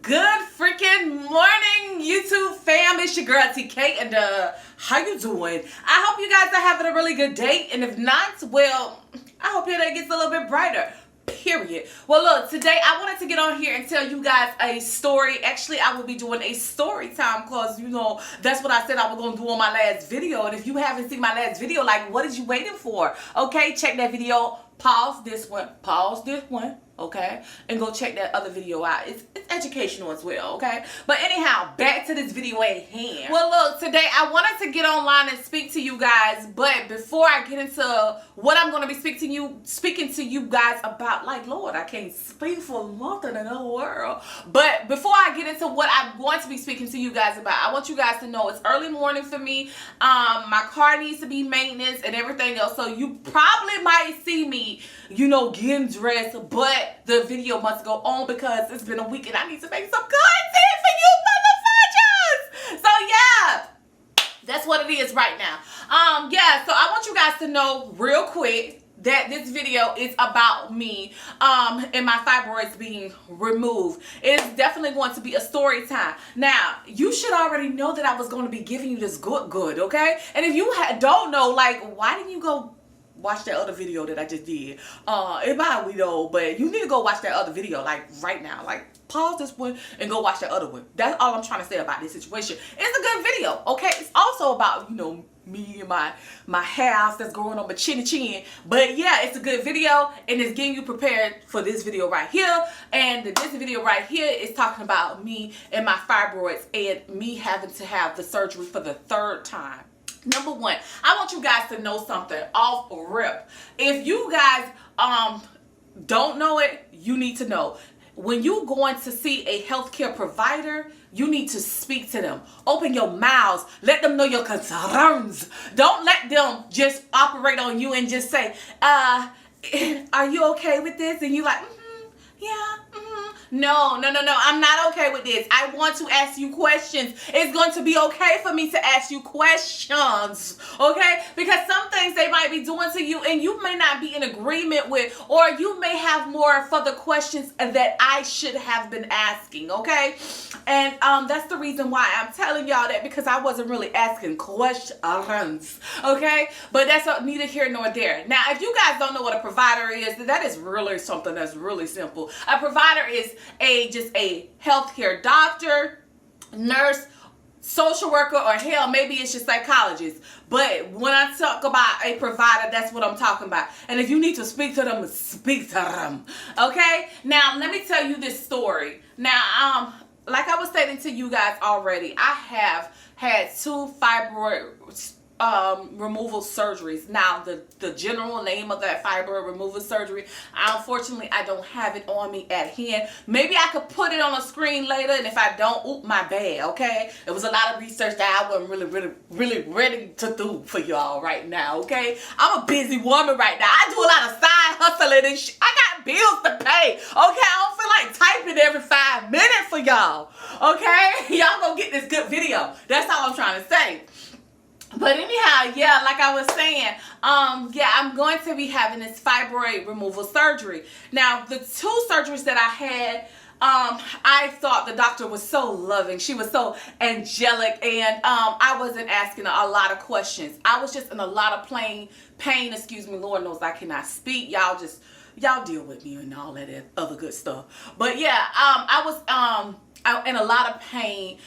Good freaking morning, YouTube fam. It's your girl TK, and how you doing? I hope you guys are having a really good day, and if not, well, I hope your day gets a little bit brighter. Period. Well, look, today I wanted to get on here and tell you guys a story. Actually, I will be doing a story time because, you know, that's what I said I was going to do on my last video. And if you haven't seen my last video, like, what is you waiting for? Okay, check that video. Pause this one, okay, and go check that other video out. It's educational as well, okay? But anyhow, back to this video at hand. Well, look, today I wanted to get online and speak to you guys, but before I get into what I'm going to be speaking to you guys about, like, Lord, I can't speak for nothing in the world. But before I get into what I'm going to be speaking to you guys about, I want you guys to know it's early morning for me. My car needs to be maintenance and everything else, so you probably might see me, you know, getting dressed, but the video must go on because it's been a week and I need to make some content for you motherfuckers. So yeah, that's what it is right now. Yeah, so I want you guys to know real quick that this video is about me and my fibroids being removed. It is definitely going to be a story time. Now, you should already know that I was going to be giving you this good, okay? And if you don't know, like, why didn't you go watch that other video that I just did? It might be though, but you need to go watch that other video, like, right now. Like, pause this one and go watch that other one. That's all I'm trying to say about this situation. It's a good video, okay? It's also about, you know, me and my house that's growing on my chin. But yeah, it's a good video, and it's getting you prepared for this video right here. And this video right here is talking about me and my fibroids and me having to have the surgery for the third time. Number one, I want you guys to know something off rip. If you guys don't know it, you need to know. When you going to see a healthcare provider, you need to speak to them. Open your mouths. Let them know your concerns. Don't let them just operate on you and just say, are you okay with this? And you like, yeah, No, I'm not okay with this. I want to ask you questions. It's going to be okay for me to ask you questions, okay? Because some things they might be doing to you and you may not be in agreement with, or you may have more further questions that I should have been asking, okay? And that's the reason why I'm telling y'all that, because I wasn't really asking questions, okay? But that's neither here nor there. Now, if you guys don't know what a provider is, that is really something that's really simple. A provider is just a healthcare doctor, nurse, social worker, or hell, maybe it's just psychologist. But when I talk about a provider, that's what I'm talking about. And if you need to speak to them, speak to them. Okay? Now, let me tell you this story. Now, like I was stating to you guys already, I have had 2 fibroid removal surgeries. Now, the general name of that fibroid removal surgery, unfortunately, I don't have it on me at hand. Maybe I could put it on a screen later, and if I don't, oop, my bad, okay? It was a lot of research that I wasn't really ready to do for y'all right now, okay? I'm a busy woman right now. I do a lot of side hustling and shit. I got bills to pay, okay? I don't feel like typing every 5 minutes for y'all, okay? Y'all gonna get this good video. That's all I'm trying to say. But anyhow, yeah, like I was saying, yeah, I'm going to be having this fibroid removal surgery. Now, the 2 surgeries that I had, I thought the doctor was so loving. She was so angelic, and I wasn't asking a lot of questions. I was just in a lot of pain. Excuse me, Lord knows I cannot speak. Y'all deal with me and all that other good stuff. But yeah, I was in a lot of pain.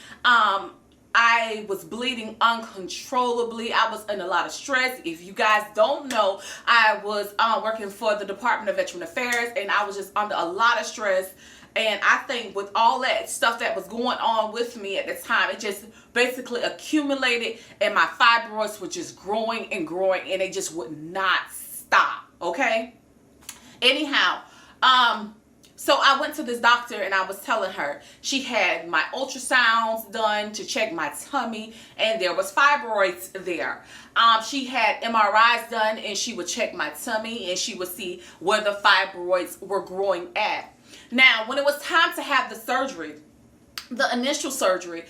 I was bleeding uncontrollably. I was in a lot of stress. If you guys don't know, I was working for the Department of Veteran Affairs, and I was just under a lot of stress. And I think with all that stuff that was going on with me at the time, it just basically accumulated, and my fibroids were just growing, and they just would not stop, okay? Anyhow, so I went to this doctor, and I was telling her she had my ultrasounds done to check my tummy, and there was fibroids there. She had MRIs done, and she would check my tummy, and she would see where the fibroids were growing at. Now, when it was time to have the surgery, the initial surgery,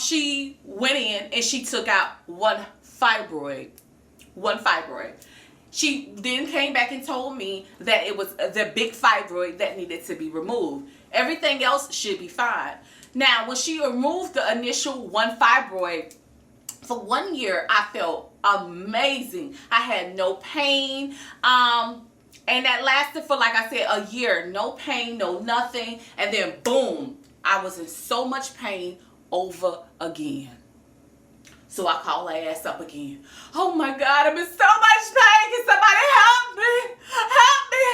she went in and she took out one fibroid. She then came back and told me that it was the big fibroid that needed to be removed. Everything else should be fine. Now, when she removed the initial one fibroid, for 1 year, I felt amazing. I had no pain. And that lasted for, like I said, a year. No pain, no nothing. And then, boom, I was in so much pain over again. So I call her ass up again. Oh my God, I'm in so much pain. Can somebody help me? Help me.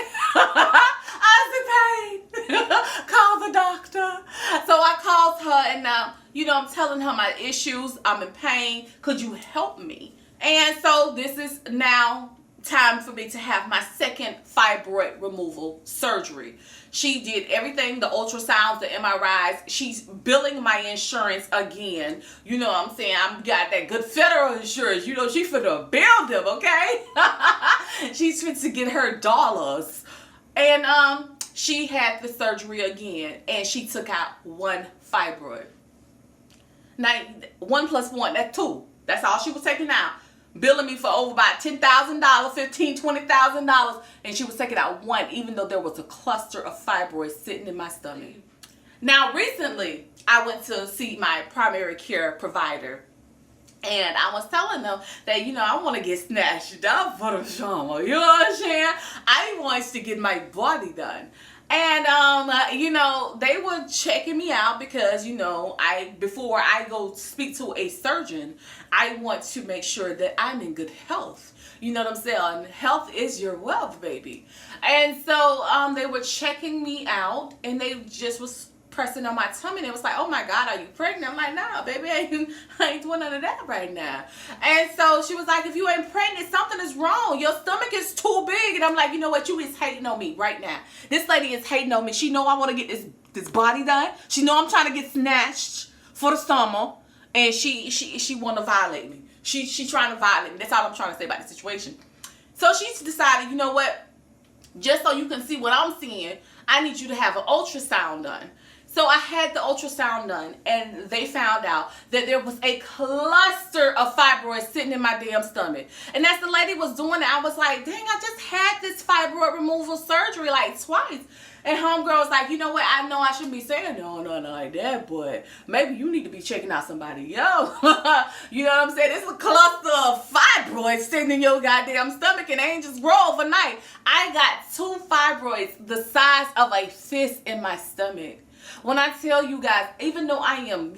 I'm in pain. Call the doctor. So I called her and I'm telling her my issues. I'm in pain. Could you help me? And so this is now time for me to have my second fibroid removal surgery. She did everything, the ultrasounds, the MRIs. She's billing my insurance again. You know what I'm saying? I've got that good federal insurance. You know, she finna bill them, okay? She's fit to get her dollars. And she had the surgery again, and she took out one fibroid. Now, 1 + 1, that's 2. That's all she was taking out. Billing me for over about $10,000, $15,000, $20,000, and she was taking out one, even though there was a cluster of fibroids sitting in my stomach. Now, recently, I went to see my primary care provider, and I was telling them that, I want to get snatched up for the trauma. You know what I'm saying? I want to get my body done. And, they were checking me out because, before I go speak to a surgeon, I want to make sure that I'm in good health. You know what I'm saying? Health is your wealth, baby. And so, they were checking me out, and they just was pressing on my tummy, and it was like, oh my God, are you pregnant? I'm like, nah, baby, I ain't doing none of that right now. And so she was like, if you ain't pregnant, something is wrong. Your stomach is too big. And I'm like, you know what? You is hating on me right now. This lady is hating on me. She know I want to get this body done. She know I'm trying to get snatched for the summer, and she want to violate me. She trying to violate me. That's all I'm trying to say about the situation. So she's decided, you know what? Just so you can see what I'm seeing, I need you to have an ultrasound done. So I had the ultrasound done, and they found out that there was a cluster of fibroids sitting in my damn stomach. And as the lady was doing it, I was like, dang, I just had this fibroid removal surgery like twice. And homegirl was like, you know what? I know I shouldn't be saying no like that, but maybe you need to be checking out somebody else. You know what I'm saying? It's a cluster of fibroids sitting in your goddamn stomach, and they ain't just grow overnight. I got 2 fibroids the size of a fist in my stomach. When I tell you guys, even though I am,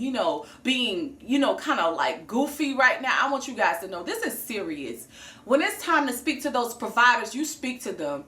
being, kind of like goofy right now, I want you guys to know this is serious. When it's time to speak to those providers, you speak to them.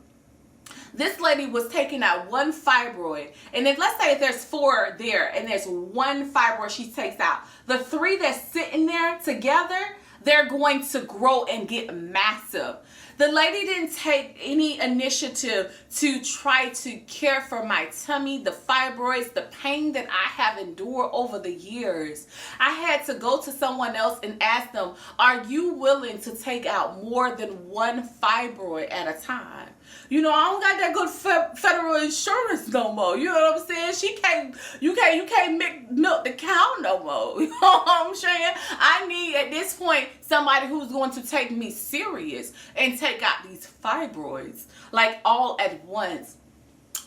This lady was taking out one fibroid, and if let's say there's 4 there and there's 1 fibroid she takes out, the 3 that's sitting there together, they're going to grow and get massive. The lady didn't take any initiative to try to care for my tummy, the fibroids, the pain that I have endured over the years. I had to go to someone else and ask them, are you willing to take out more than 1 fibroid at a time? I don't got that good federal insurance no more. You know what I'm saying? You can't milk the cow no more. You know what I'm saying? I need, at this point, somebody who's going to take me serious and take out these fibroids, like all at once.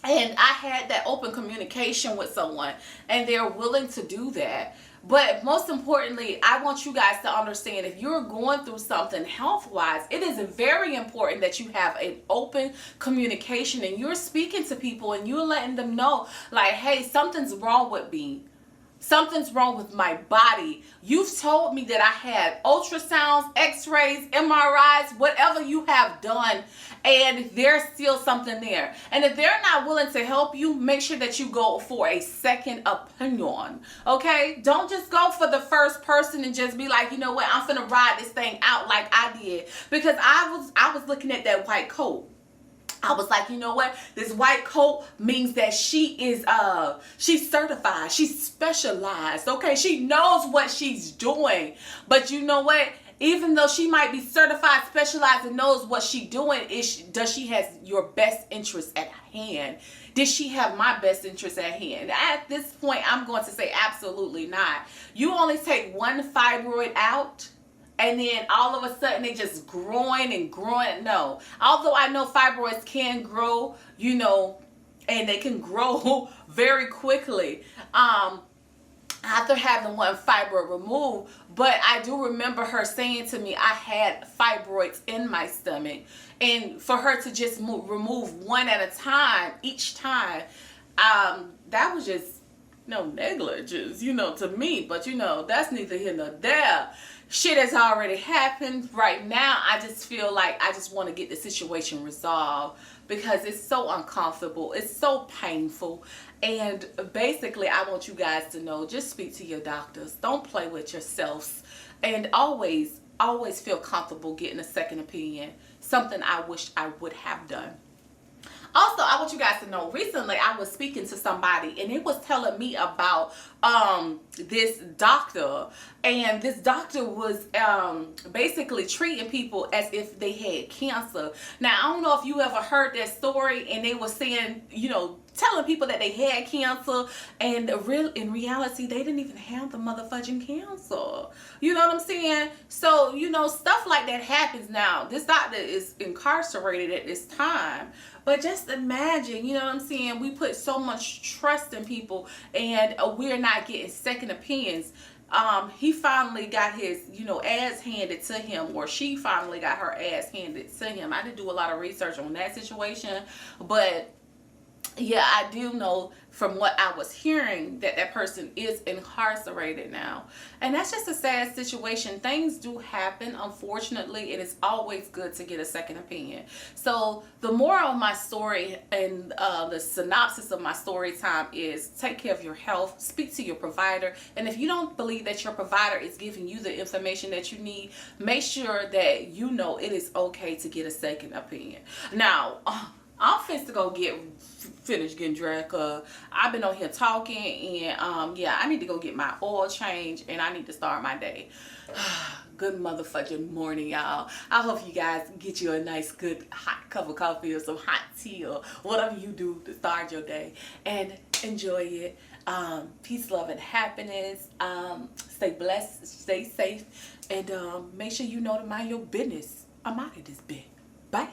And I had that open communication with someone, and they're willing to do that. But most importantly, I want you guys to understand, if you're going through something health-wise, it is very important that you have an open communication, and you're speaking to people and you're letting them know, like, hey, something's wrong with me. Something's wrong with my body. You've told me that I had ultrasounds, x-rays, MRIs, whatever you have done, and there's still something there. And if they're not willing to help you, make sure that you go for a second opinion, okay? Don't just go for the first person and just be like, you know what, I'm finna ride this thing out like I did. Because I was looking at that white coat. I was like, you know what? This white coat means that she's certified. She's specialized. Okay, she knows what she's doing. But you know what? Even though she might be certified, specialized, and knows what she's doing, does she have your best interest at hand? Did she have my best interest at hand? At this point, I'm going to say absolutely not. You only take 1 fibroid out, and then all of a sudden they just growing and growing. No. Although I know fibroids can grow, you know, and they can grow very quickly after having one fibroid removed. But I do remember her saying to me I had fibroids in my stomach, and for her to just remove one at a time each time, that was just negligence, to me. But that's neither here nor there. Shit has already happened. Right now I just feel like I just want to get the situation resolved, because it's so uncomfortable, it's so painful. And basically I want you guys to know, just speak to your doctors, don't play with yourselves, and always feel comfortable getting a second opinion, something I wish I would have done. Also, I want you guys to know, recently I was speaking to somebody and it was telling me about this doctor, and this doctor was basically treating people as if they had cancer. Now, I don't know if you ever heard that story, and they were saying, telling people that they had cancer, and in reality they didn't even have the motherfucking cancer. You know what I'm saying? So, stuff like that happens. Now, this doctor is incarcerated at this time, but just imagine, you know what I'm saying, we put so much trust in people, and we're not getting second opinions. He finally got his, ass handed to him, or she finally got her ass handed to him. I didn't do a lot of research on that situation, but yeah, I do know from what I was hearing that that person is incarcerated now. And that's just a sad situation. Things do happen, unfortunately. It is always good to get a second opinion. So the moral of my story, and the synopsis of my story time, is take care of your health, speak to your provider. And if you don't believe that your provider is giving you the information that you need, make sure that it is okay to get a second opinion. Now, I'm finna to go finish getting dressed. I've been on here talking, and yeah, I need to go get my oil change, and I need to start my day. Good motherfucking morning, y'all. I hope you guys get you a nice, good, hot cup of coffee or some hot tea or whatever you do to start your day, and enjoy it. Peace, love, and happiness. Stay blessed, stay safe, and make sure you know to mind your business. I'm out of this bit. Bye.